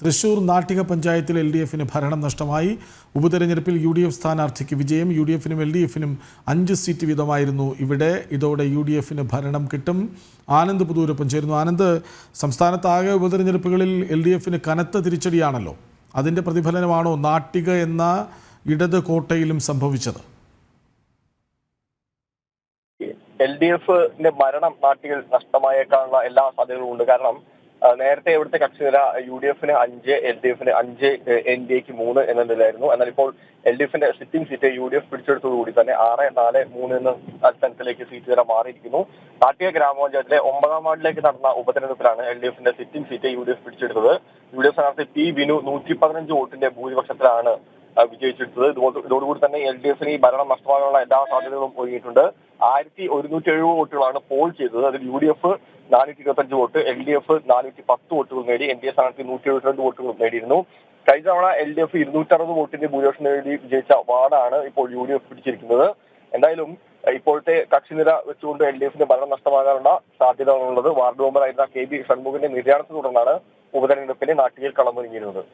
തൃശൂർ നാട്ടിക പഞ്ചായത്തിൽ LDF-ന് ഭരണം നഷ്ടമായി. ഉപതെരഞ്ഞെടുപ്പിൽ UDF സ്ഥാനാർത്ഥിക്ക് വിജയം. UDF-നും LDF-നും 5 സീറ്റ് വീതമായിരുന്നു ഇവിടെ. ഇതോടെ UDF-ന് ഭരണം കിട്ടും. ആനന്ദ് പുതൂരൊപ്പം ചേരുന്നു. ആനന്ദ്, സംസ്ഥാനത്താകെ ഉപതെരഞ്ഞെടുപ്പുകളിൽ LDF-ന് കനത്ത തിരിച്ചടിയാണല്ലോ. അതിൻ്റെ പ്രതിഫലനമാണോ നാട്ടിക എന്ന ഇടത് കോട്ടയിലും സംഭവിച്ചത്? LDF-ന്റെ ഭരണം നാട്ടിൽ നഷ്ടമായേക്കാനുള്ള എല്ലാ സാധ്യതകളും ഉണ്ട്. കാരണം നേരത്തെ ഇവിടുത്തെ കക്ഷിനിര UDF-ന് 5, LDF-ന് 5, NDA-ക്ക് 3 എന്ന നിലയിലായിരുന്നു. എന്നാൽ ഇപ്പോൾ LDF-ന്റെ സിറ്റിംഗ് സീറ്റ് UDF പിടിച്ചെടുത്തതോടുകൂടി തന്നെ 6, 4, 3 എന്ന അടിസ്ഥാനത്തിലേക്ക് സീറ്റ് നിര മാറിയിരിക്കുന്നു. നാട്ടിക ഗ്രാമപഞ്ചായത്തിലെ 9ാം വാർഡിലേക്ക് നടന്ന ഉപതെരഞ്ഞെടുപ്പിലാണ് LDF-ന്റെ സിറ്റിംഗ് സീറ്റ് UDF പിടിച്ചെടുത്തത്. UDF സ്ഥാനാർത്ഥി P. വിനു 115 വോട്ടിന്റെ ഭൂരിപക്ഷത്തിലാണ് വിജയിച്ചെടുത്തത്. ഇതോടുകൂടി തന്നെ LDF-ന് ഈ ഭരണം നഷ്ടമാകാനുള്ള എല്ലാ സാധ്യതകളും ഒരുങ്ങിയിട്ടുണ്ട്. 1107 വോട്ടുകളാണ് പോൾ ചെയ്തത്. അതിൽ UDF 425 വോട്ട്, LDF 410 വോട്ടുകൾ നേടി. NDA സ്ഥാനാർത്ഥി 172 വോട്ടുകൾ നേടിയിരുന്നു. കഴിഞ്ഞ തവണ LDF 260 വോട്ടിന്റെ ഭൂരിപക്ഷം നേടി വിജയിച്ച വാർഡാണ് ഇപ്പോൾ UDF പിടിച്ചിരിക്കുന്നത്. എന്തായാലും ഇപ്പോഴത്തെ കക്ഷിനിര വെച്ചുകൊണ്ട് LDF-ന് ഭരണം നഷ്ടമാകാനുള്ള സാധ്യതകളുള്ളത്. വാർഡ് മെമ്പറായിരുന്ന KB ഷൺമുഖിന്റെ നിര്യാണത്തെ തുടർന്നാണ് ഉപതെരഞ്ഞെടുപ്പിന് നാട്ടികയിൽ കളമൊരുങ്ങിയിരുന്നത്.